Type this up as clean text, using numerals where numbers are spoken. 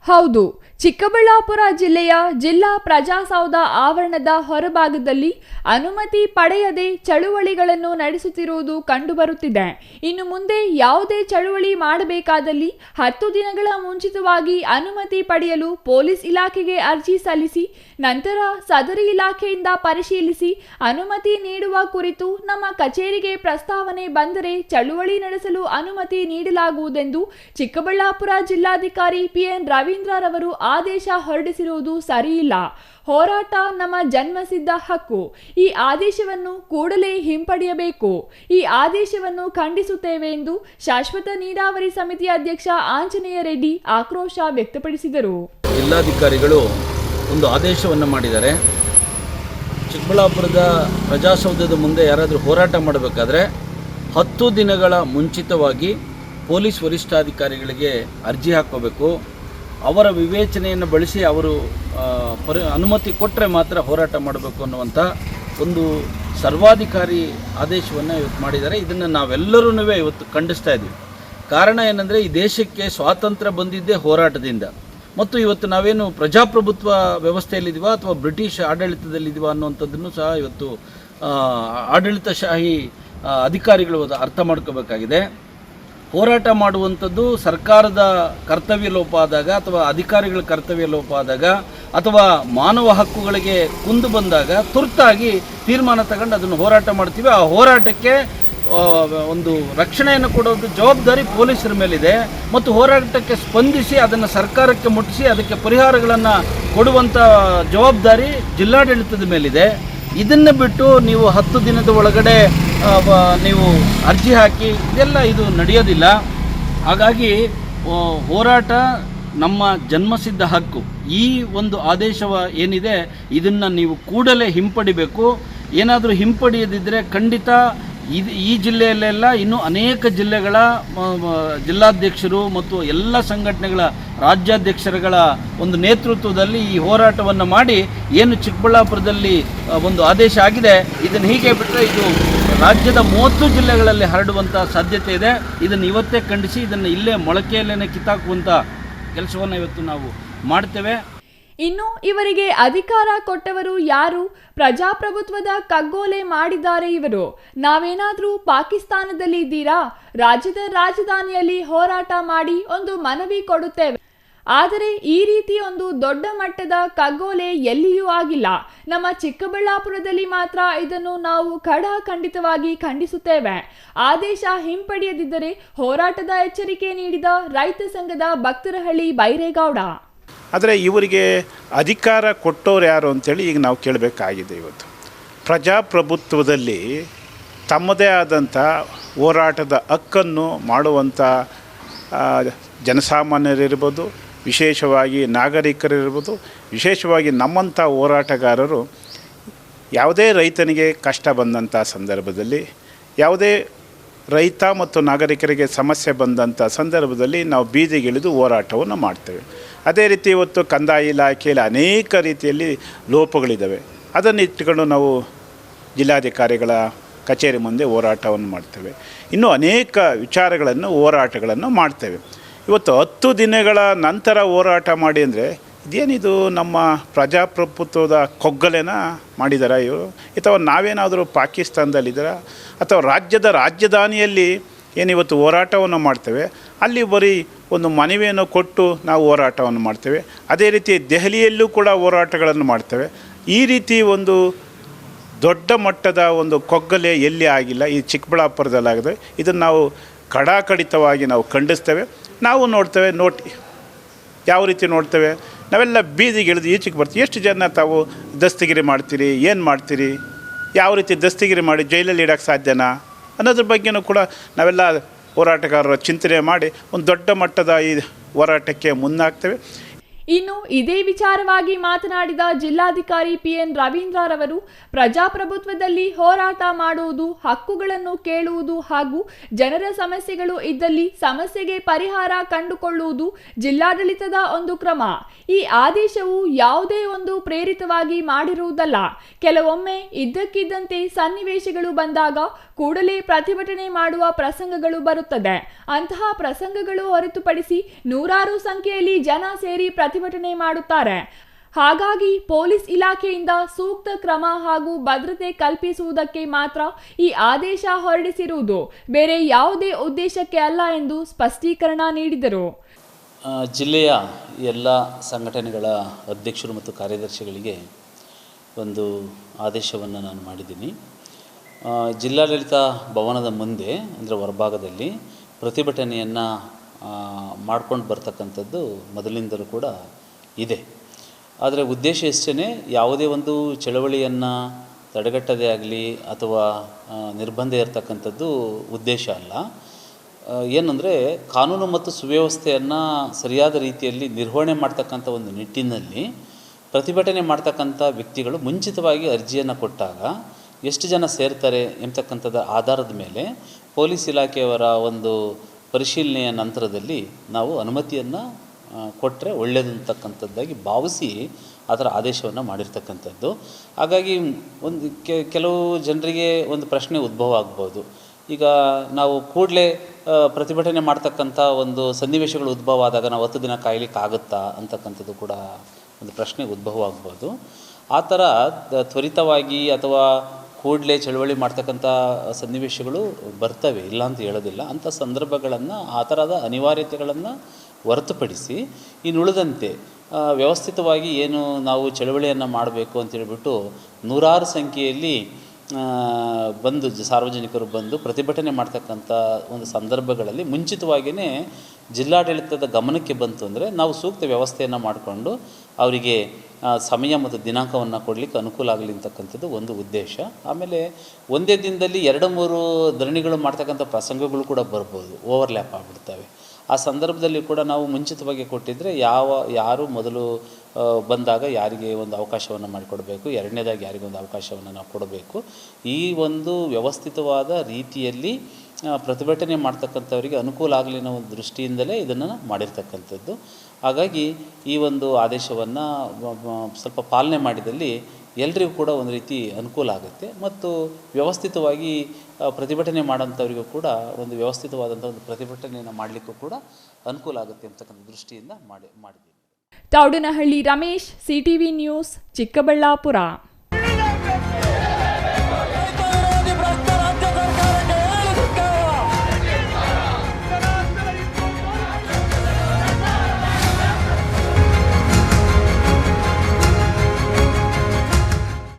ಹೌದು, ಚಿಕ್ಕಬಳ್ಳಾಪುರ ಜಿಲ್ಲೆಯ ಜಿಲ್ಲಾ ಪ್ರಜಾಸೌಧ ಆವರಣದ ಹೊರಭಾಗದಲ್ಲಿ ಅನುಮತಿ ಪಡೆಯದೆ ಚಳುವಳಿಗಳನ್ನು ನಡೆಸುತ್ತಿರುವುದು ಕಂಡುಬರುತ್ತಿದೆ. ಇನ್ನು ಮುಂದೆ ಯಾವುದೇ ಚಳುವಳಿ ಮಾಡಬೇಕಾದಲ್ಲಿ 10 ದಿನಗಳ ಮುಂಚಿತವಾಗಿ ಅನುಮತಿ ಪಡೆಯಲು ಪೊಲೀಸ್ ಇಲಾಖೆಗೆ ಅರ್ಜಿ ಸಲ್ಲಿಸಿ ನಂತರ ಸದರಿ ಇಲಾಖೆಯಿಂದ ಪರಿಶೀಲಿಸಿ ಅನುಮತಿ ನೀಡುವ ಕುರಿತು ನಮ್ಮ ಕಚೇರಿಗೆ ಪ್ರಸ್ತಾವನೆ ಬಂದರೆ ಚಳುವಳಿ ನಡೆಸಲು ಅನುಮತಿ ನೀಡಲಾಗುವುದೆಂದು ಚಿಕ್ಕಬಳ್ಳಾಪುರ ಜಿಲ್ಲಾಧಿಕಾರಿ ಪಿಎನ್ ರವೀಂದ್ರರವರು ಆದೇಶ ಹೊರಡಿಸಿರುವುದು ಸರಿಯಿಲ್ಲ. ಹೋರಾಟ ನಮ್ಮ ಜನ್ಮಸಿದ್ಧ ಹಕ್ಕು. ಈ ಆದೇಶವನ್ನು ಕೂಡಲೇ ಹಿಂಪಡೆಯಬೇಕು. ಈ ಆದೇಶವನ್ನು ಖಂಡಿಸುತ್ತೇವೆ ಎಂದು ಶಾಶ್ವತ ನೀರಾವರಿ ಸಮಿತಿ ಅಧ್ಯಕ್ಷ ಆಂಜನೇಯ ರೆಡ್ಡಿ ಆಕ್ರೋಶ ವ್ಯಕ್ತಪಡಿಸಿದರು. ಜಿಲ್ಲಾಧಿಕಾರಿಗಳು ಒಂದು ಆದೇಶವನ್ನು ಮಾಡಿದ್ದಾರೆ. ಚಿಕ್ಕಬಳ್ಳಾಪುರದ ಪ್ರಜಾಸೌಧದ ಮುಂದೆ ಯಾರಾದರೂ ಹೋರಾಟ ಮಾಡಬೇಕಾದ್ರೆ 10 ದಿನಗಳ ಮುಂಚಿತವಾಗಿ ಪೊಲೀಸ್ ವರಿಷ್ಠಾಧಿಕಾರಿಗಳಿಗೆ ಅರ್ಜಿ ಹಾಕೋಬೇಕು. ಅವರ ವಿವೇಚನೆಯನ್ನು ಬಳಸಿ ಅವರು ಅನುಮತಿ ಕೊಟ್ಟರೆ ಮಾತ್ರ ಹೋರಾಟ ಮಾಡಬೇಕು ಅನ್ನುವಂಥ ಒಂದು ಸರ್ವಾಧಿಕಾರಿ ಆದೇಶವನ್ನು ಇವತ್ತು ಮಾಡಿದ್ದಾರೆ. ಇದನ್ನು ನಾವೆಲ್ಲರೂ ಇವತ್ತು ಖಂಡಿಸ್ತಾ ಇದ್ದೀವಿ. ಕಾರಣ ಏನಂದರೆ, ಈ ದೇಶಕ್ಕೆ ಸ್ವಾತಂತ್ರ್ಯ ಬಂದಿದ್ದೇ ಹೋರಾಟದಿಂದ. ಮತ್ತು ಇವತ್ತು ನಾವೇನು ಪ್ರಜಾಪ್ರಭುತ್ವ ವ್ಯವಸ್ಥೆಯಲ್ಲಿದ್ದೀವ ಅಥವಾ ಬ್ರಿಟಿಷ್ ಆಡಳಿತದಲ್ಲಿದ್ದೀವ ಅನ್ನುವಂಥದ್ದನ್ನು ಸಹ ಇವತ್ತು ಆಡಳಿತಶಾಹಿ ಅಧಿಕಾರಿಗಳು ಅರ್ಥ ಮಾಡ್ಕೋಬೇಕಾಗಿದೆ. ಹೋರಾಟ ಮಾಡುವಂಥದ್ದು ಸರ್ಕಾರದ ಕರ್ತವ್ಯ ಲೋಪ ಆದಾಗ ಅಥವಾ ಅಧಿಕಾರಿಗಳ ಕರ್ತವ್ಯ ಲೋಪ ಆದಾಗ ಅಥವಾ ಮಾನವ ಹಕ್ಕುಗಳಿಗೆ ಕುಂದು ಬಂದಾಗ ತುರ್ತಾಗಿ ತೀರ್ಮಾನ ತಗೊಂಡು ಅದನ್ನು ಹೋರಾಟ ಮಾಡ್ತೀವಿ. ಆ ಹೋರಾಟಕ್ಕೆ ಒಂದು ರಕ್ಷಣೆಯನ್ನು ಕೊಡೋದು ಜವಾಬ್ದಾರಿ ಪೊಲೀಸರ ಮೇಲಿದೆ ಮತ್ತು ಹೋರಾಟಕ್ಕೆ ಸ್ಪಂದಿಸಿ ಅದನ್ನು ಸರ್ಕಾರಕ್ಕೆ ಮುಟ್ಟಿಸಿ ಅದಕ್ಕೆ ಪರಿಹಾರಗಳನ್ನು ಕೊಡುವಂಥ ಜವಾಬ್ದಾರಿ ಜಿಲ್ಲಾಡಳಿತದ ಮೇಲಿದೆ. ಇದನ್ನು ಬಿಟ್ಟು ನೀವು 10 ದಿನದ ಒಳಗಡೆ ನೀವು ಅರ್ಜಿ ಹಾಕಿ ಇದು ನಡೆಯೋದಿಲ್ಲ. ಹಾಗಾಗಿ ಹೋರಾಟ ನಮ್ಮ ಜನ್ಮಸಿದ್ಧ ಹಕ್ಕು. ಈ ಒಂದು ಆದೇಶ ಏನಿದೆ ಇದನ್ನು ನೀವು ಕೂಡಲೇ ಹಿಂಪಡಿಬೇಕು. ಏನಾದರೂ ಹಿಂಪಡೆಯದಿದ್ದರೆ ಖಂಡಿತ ಈ ಜಿಲ್ಲೆಯಲ್ಲೆಲ್ಲ ಇನ್ನೂ ಅನೇಕ ಜಿಲ್ಲೆಗಳ ಜಿಲ್ಲಾಧ್ಯಕ್ಷರು ಮತ್ತು ಎಲ್ಲ ಸಂಘಟನೆಗಳ ರಾಜ್ಯಾಧ್ಯಕ್ಷರುಗಳ ಒಂದು ನೇತೃತ್ವದಲ್ಲಿ ಈ ಹೋರಾಟವನ್ನು ಮಾಡಿ ಏನು ಚಿಕ್ಕಬಳ್ಳಾಪುರದಲ್ಲಿ ಒಂದು ಆದೇಶ ಆಗಿದೆ ಇದನ್ನು ಹೀಗೆ ಬಿಟ್ಟರೆ ಇದು ರಾಜ್ಯದ 30 ಜಿಲ್ಲೆಗಳಲ್ಲಿ ಹರಡುವಂಥ ಸಾಧ್ಯತೆ ಇದೆ. ಇದನ್ನು ಇವತ್ತೇ ಖಂಡಿಸಿ ಇದನ್ನು ಇಲ್ಲೇ ಮೊಳಕೆಯಲ್ಲೇ ಕಿತ್ತಾಕುವಂಥ ಕೆಲಸವನ್ನು ಇವತ್ತು ನಾವು ಮಾಡ್ತೇವೆ. ಇನ್ನು ಇವರಿಗೆ ಅಧಿಕಾರ ಕೊಟ್ಟವರು ಯಾರು? ಪ್ರಜಾಪ್ರಭುತ್ವದ ಕಗ್ಗೋಲೆ ಮಾಡಿದ್ದಾರೆ ಇವರು. ನಾವೇನಾದ್ರೂ ಪಾಕಿಸ್ತಾನದಲ್ಲಿ ಇದ್ದೀರಾ? ರಾಜ್ಯದ ರಾಜಧಾನಿಯಲ್ಲಿ ಹೋರಾಟ ಮಾಡಿ ಒಂದು ಮನವಿ ಕೊಡುತ್ತೇವೆ. ಆದರೆ ಈ ರೀತಿ ಒಂದು ದೊಡ್ಡ ಮಟ್ಟದ ಕಗ್ಗೋಲೆ ಎಲ್ಲಿಯೂ ಆಗಿಲ್ಲ. ನಮ್ಮ ಚಿಕ್ಕಬಳ್ಳಾಪುರದಲ್ಲಿ ಮಾತ್ರ ಇದನ್ನು ನಾವು ಖಂಡಿತವಾಗಿ ಖಂಡಿಸುತ್ತೇವೆ. ಆದೇಶ ಹಿಂಪಡೆಯದಿದ್ದರೆ ಹೋರಾಟದ ಎಚ್ಚರಿಕೆ ನೀಡಿದ ರೈತ ಸಂಘದ ಭಕ್ತರಹಳ್ಳಿ ಬೈರೇಗೌಡ. ಆದರೆ ಇವರಿಗೆ ಅಧಿಕಾರ ಕೊಟ್ಟವ್ರು ಯಾರು ಅಂತೇಳಿ ಈಗ ನಾವು ಕೇಳಬೇಕಾಗಿದೆ. ಇವತ್ತು ಪ್ರಜಾಪ್ರಭುತ್ವದಲ್ಲಿ ತಮ್ಮದೇ ಆದಂಥ ಹೋರಾಟದ ಹಕ್ಕನ್ನು ಮಾಡುವಂಥ ಜನಸಾಮಾನ್ಯರಿರ್ಬೋದು, ವಿಶೇಷವಾಗಿ ನಾಗರಿಕರಿರ್ಬೋದು, ವಿಶೇಷವಾಗಿ ನಮ್ಮಂಥ ಹೋರಾಟಗಾರರು ಯಾವುದೇ ರೈತನಿಗೆ ಕಷ್ಟ ಬಂದಂಥ ಸಂದರ್ಭದಲ್ಲಿ, ಯಾವುದೇ ರೈತ ಮತ್ತು ನಾಗರಿಕರಿಗೆ ಸಮಸ್ಯೆ ಬಂದಂಥ ಸಂದರ್ಭದಲ್ಲಿ ನಾವು ಬೀದಿಗಿಳಿದು ಹೋರಾಟವನ್ನು ಮಾಡ್ತೇವೆ. ಅದೇ ರೀತಿ ಇವತ್ತು ಕಂದಾಯ ಇಲಾಖೆಯಲ್ಲಿ ಅನೇಕ ರೀತಿಯಲ್ಲಿ ಲೋಪಗಳಿದ್ದಾವೆ. ಅದನ್ನು ಇಟ್ಟುಕೊಂಡು ನಾವು ಜಿಲ್ಲಾಧಿಕಾರಿಗಳ ಕಚೇರಿ ಮುಂದೆ ಹೋರಾಟವನ್ನು ಮಾಡ್ತೇವೆ. ಇನ್ನೂ ಅನೇಕ ಹೋರಾಟಗಳನ್ನು ಮಾಡ್ತೇವೆ. ಇವತ್ತು 10 ದಿನಗಳ ನಂತರ ಹೋರಾಟ ಮಾಡಿ ಅಂದರೆ ಇದೇನಿದು ನಮ್ಮ ಪ್ರಜಾಪ್ರಭುತ್ವದ ಕೊಗ್ಗಲೆನ ಮಾಡಿದಾರ ಇವರು? ಅಥವಾ ನಾವೇನಾದರೂ ಪಾಕಿಸ್ತಾನದಲ್ಲಿದ್ದಾರ? ಅಥವಾ ರಾಜ್ಯದ ರಾಜಧಾನಿಯಲ್ಲಿ ಏನಿವತ್ತು ಹೋರಾಟವನ್ನು ಮಾಡ್ತೇವೆ ಅಲ್ಲಿ ಬರೀ ಒಂದು ಮನವಿಯನ್ನು ಕೊಟ್ಟು ನಾವು ಹೋರಾಟವನ್ನು ಮಾಡ್ತೇವೆ. ಅದೇ ರೀತಿ ದೆಹಲಿಯಲ್ಲೂ ಕೂಡ ಹೋರಾಟಗಳನ್ನು ಮಾಡ್ತೇವೆ. ಈ ರೀತಿ ಒಂದು ದೊಡ್ಡ ಮಟ್ಟದ ಒಂದು ಕೊಗ್ಗಲೆ ಎಲ್ಲಿ ಆಗಿಲ್ಲ, ಈ ಚಿಕ್ಕಬಳ್ಳಾಪುರದಲ್ಲಾಗಿದೆ. ಇದನ್ನು ನಾವು ಕಡಾಖಂಡಿತವಾಗಿ ನಾವು ಖಂಡಿಸ್ತೇವೆ. ನಾವು ನೋಡ್ತೇವೆ, ಯಾವ ರೀತಿ ನೋಡ್ತೇವೆ, ನಾವೆಲ್ಲ ಬೀದಿಗಿಳಿದು ಈಚೆಗೆ ಬರ್ತೀವಿ. ಎಷ್ಟು ಜನ ತಾವು ದಸ್ತಗಿರಿ ಮಾಡ್ತೀರಿ, ಏನು ಮಾಡ್ತೀರಿ, ಯಾವ ರೀತಿ ದಸ್ತಗಿರಿ ಮಾಡಿ ಜೈಲಲ್ಲಿ ಇಡೋಕ್ಕೆ ಸಾಧ್ಯನಾ ಅನ್ನೋದ್ರ ಬಗ್ಗೆನೂ ಕೂಡ ನಾವೆಲ್ಲ ಹೋರಾಟಗಾರರ ಚಿಂತನೆ ಮಾಡಿ ಒಂದು ದೊಡ್ಡ ಮಟ್ಟದ ಈ ಹೋರಾಟಕ್ಕೆ ಮುನ್ನಾಗ್ತೇವೆ. ಇನ್ನು ಇದೇ ವಿಚಾರವಾಗಿ ಮಾತನಾಡಿದ ಜಿಲ್ಲಾಧಿಕಾರಿ ಪಿಎನ್ ರವೀಂದ್ರರವರು, ಪ್ರಜಾಪ್ರಭುತ್ವದಲ್ಲಿ ಹೋರಾಟ ಮಾಡುವುದು, ಹಕ್ಕುಗಳನ್ನು ಕೇಳುವುದು ಹಾಗೂ ಜನರ ಸಮಸ್ಯೆಗಳು ಇದ್ದಲ್ಲಿ ಸಮಸ್ಯೆಗೆ ಪರಿಹಾರ ಕಂಡುಕೊಳ್ಳುವುದು ಜಿಲ್ಲಾಡಳಿತದ ಒಂದು ಕ್ರಮ. ಈ ಆದೇಶವು ಯಾವುದೇ ಒಂದು ಪ್ರೇರಿತವಾಗಿ ಮಾಡಿರುವುದಲ್ಲ. ಕೆಲವೊಮ್ಮೆ ಇದ್ದಕ್ಕಿದ್ದಂತೆ ಸನ್ನಿವೇಶಗಳು ಬಂದಾಗ ಕೂಡಲೇ ಪ್ರತಿಭಟನೆ ಮಾಡುವ ಪ್ರಸಂಗಗಳು ಬರುತ್ತದೆ. ಅಂತಹ ಪ್ರಸಂಗಗಳು ಹೊರತುಪಡಿಸಿ ನೂರಾರು ಸಂಖ್ಯೆಯಲ್ಲಿ ಜನ ಸೇರಿ ಪ್ರತಿಭಟನೆ ಮಾಡುತ್ತಾರೆ. ಹಾಗಾಗಿ ಪೊಲೀಸ್ ಇಲಾಖೆಯಿಂದ ಸೂಕ್ತ ಕ್ರಮ ಹಾಗೂ ಭದ್ರತೆ ಕಲ್ಪಿಸುವುದಕ್ಕೆ ಮಾತ್ರ ಈ ಆದೇಶ ಹೊರಡಿಸಿರುವುದು, ಬೇರೆ ಯಾವುದೇ ಉದ್ದೇಶಕ್ಕೆ ಅಲ್ಲ ಎಂದು ಸ್ಪಷ್ಟೀಕರಣ ನೀಡಿದರು. ಜಿಲ್ಲೆಯ ಎಲ್ಲ ಸಂಘಟನೆಗಳ ಅಧ್ಯಕ್ಷರು ಮತ್ತು ಕಾರ್ಯದರ್ಶಿಗಳಿಗೆ ಒಂದು ಆದೇಶವನ್ನು ನಾನು ಮಾಡಿದ್ದೀನಿ. ಜಿಲ್ಲಾಡಳಿತ ಭವನದ ಮುಂದೆ ಅಂದರೆ ಹೊರಭಾಗದಲ್ಲಿ ಪ್ರತಿಭಟನೆಯನ್ನು ಮಾಡ್ಕೊಂಡು ಬರ್ತಕ್ಕಂಥದ್ದು ಮೊದಲಿಂದಲೂ ಕೂಡ ಇದೆ. ಆದರೆ ಉದ್ದೇಶ ಎಷ್ಟೇ, ಯಾವುದೇ ಒಂದು ಚಳವಳಿಯನ್ನು ತಡೆಗಟ್ಟದೇ ಆಗಲಿ ಅಥವಾ ನಿರ್ಬಂಧ ಇರತಕ್ಕಂಥದ್ದು ಉದ್ದೇಶ ಅಲ್ಲ. ಏನಂದರೆ ಕಾನೂನು ಮತ್ತು ಸುವ್ಯವಸ್ಥೆಯನ್ನು ಸರಿಯಾದ ರೀತಿಯಲ್ಲಿ ನಿರ್ವಹಣೆ ಮಾಡ್ತಕ್ಕಂಥ ಒಂದು ನಿಟ್ಟಿನಲ್ಲಿ ಪ್ರತಿಭಟನೆ ಮಾಡ್ತಕ್ಕಂಥ ವ್ಯಕ್ತಿಗಳು ಮುಂಚಿತವಾಗಿ ಅರ್ಜಿಯನ್ನು ಕೊಟ್ಟಾಗ ಎಷ್ಟು ಜನ ಸೇರ್ತಾರೆ ಎಂಬತಕ್ಕಂಥದ್ದು ಆಧಾರದ ಮೇಲೆ ಪೊಲೀಸ್ ಇಲಾಖೆಯವರ ಒಂದು ಪರಿಶೀಲನೆಯ ನಂತರದಲ್ಲಿ ನಾವು ಅನುಮತಿಯನ್ನು ಕೊಟ್ಟರೆ ಒಳ್ಳೆಯದು ಅಂತಕ್ಕಂಥದ್ದಾಗಿ ಭಾವಿಸಿ ಅದರ ಆದೇಶವನ್ನು ಮಾಡಿರ್ತಕ್ಕಂಥದ್ದು. ಹಾಗಾಗಿ ಒಂದು ಕೆಲವು ಜನರಿಗೆ ಒಂದು ಪ್ರಶ್ನೆ ಉದ್ಭವ ಆಗ್ಬೋದು. ಈಗ ನಾವು ಕೂಡಲೇ ಪ್ರತಿಭಟನೆ ಮಾಡ್ತಕ್ಕಂಥ ಒಂದು ಸನ್ನಿವೇಶಗಳು ಉದ್ಭವ ಆದಾಗ ನಾವು 10 ದಿನ ಕಾಯಲಿಕ್ಕಾಗುತ್ತಾ ಅಂತಕ್ಕಂಥದ್ದು ಕೂಡ ಒಂದು ಪ್ರಶ್ನೆ ಉದ್ಭವ ಆಗ್ಬೋದು. ಆ ಥರ ತ್ವರಿತವಾಗಿ ಅಥವಾ ಕೂಡಲೇ ಚಳವಳಿ ಮಾಡ್ತಕ್ಕಂಥ ಸನ್ನಿವೇಶಗಳು ಬರ್ತವೆ, ಇಲ್ಲ ಅಂತ ಹೇಳೋದಿಲ್ಲ. ಅಂಥ ಸಂದರ್ಭಗಳನ್ನು, ಆ ಥರದ ಅನಿವಾರ್ಯತೆಗಳನ್ನು ಹೊರತುಪಡಿಸಿ ಇನ್ನುಳಿದಂತೆ ವ್ಯವಸ್ಥಿತವಾಗಿ ಏನು ನಾವು ಚಳವಳಿಯನ್ನು ಮಾಡಬೇಕು ಅಂತೇಳ್ಬಿಟ್ಟು ನೂರಾರು ಸಂಖ್ಯೆಯಲ್ಲಿ ಬಂದು ಸಾರ್ವಜನಿಕರು ಬಂದು ಪ್ರತಿಭಟನೆ ಮಾಡ್ತಕ್ಕಂಥ ಒಂದು ಸಂದರ್ಭಗಳಲ್ಲಿ ಮುಂಚಿತವಾಗಿಯೇ ಜಿಲ್ಲಾಡಳಿತದ ಗಮನಕ್ಕೆ ಬಂತು ಅಂದರೆ ನಾವು ಸೂಕ್ತ ವ್ಯವಸ್ಥೆಯನ್ನು ಮಾಡಿಕೊಂಡು ಅವರಿಗೆ ಸಮಯ ಮತ್ತು ದಿನಾಂಕವನ್ನು ಕೊಡಲಿಕ್ಕೆ ಅನುಕೂಲ ಆಗಲಿ ಅಂತಕ್ಕಂಥದ್ದು ಒಂದು ಉದ್ದೇಶ. ಆಮೇಲೆ ಒಂದೇ ದಿನದಲ್ಲಿ 2-3 ಧರಣಿಗಳು ಮಾಡ್ತಕ್ಕಂಥ ಪ್ರಸಂಗಗಳು ಕೂಡ ಬರ್ಬೋದು, ಓವರ್ಲ್ಯಾಪ್ ಆಗಿಬಿಡ್ತವೆ. ಆ ಸಂದರ್ಭದಲ್ಲಿ ಕೂಡ ನಾವು ಮುಂಚಿತವಾಗಿ ಕೊಟ್ಟಿದ್ದರೆ ಯಾರು ಮೊದಲು ಬಂದಾಗ ಯಾರಿಗೆ ಒಂದು ಅವಕಾಶವನ್ನು ಮಾಡಿಕೊಡಬೇಕು, ಎರಡನೇದಾಗಿ ಯಾರಿಗೆ ಒಂದು ಅವಕಾಶವನ್ನು ನಾವು ಕೊಡಬೇಕು. ಈ ಒಂದು ವ್ಯವಸ್ಥಿತವಾದ ರೀತಿಯಲ್ಲಿ ಪ್ರತಿಭಟನೆ ಮಾಡ್ತಕ್ಕಂಥವರಿಗೆ ಅನುಕೂಲ ಆಗಲಿ ಅನ್ನೋ ಒಂದು ದೃಷ್ಟಿಯಿಂದಲೇ ಇದನ್ನು ಮಾಡಿರ್ತಕ್ಕಂಥದ್ದು. ಹಾಗಾಗಿ ಈ ಒಂದು ಆದೇಶವನ್ನು ಸ್ವಲ್ಪ ಪಾಲನೆ ಮಾಡಿದಲ್ಲಿ ಎಲ್ರಿಗೂ ಕೂಡ ಒಂದು ರೀತಿ ಅನುಕೂಲ ಆಗುತ್ತೆ ಮತ್ತು ವ್ಯವಸ್ಥಿತವಾಗಿ ಪ್ರತಿಭಟನೆ ಮಾಡೋಂಥವರಿಗೂ ಕೂಡ ಒಂದು ವ್ಯವಸ್ಥಿತವಾದಂಥ ಒಂದು ಪ್ರತಿಭಟನೆಯನ್ನು ಮಾಡಲಿಕ್ಕೂ ಕೂಡ ಅನುಕೂಲ ಆಗುತ್ತೆ ಅಂತಕ್ಕಂಥ ದೃಷ್ಟಿಯಿಂದ ಮಾಡಿದ್ದೀವಿ. Thoudanahalli Ramesh, CTV news, Chikkaballapur.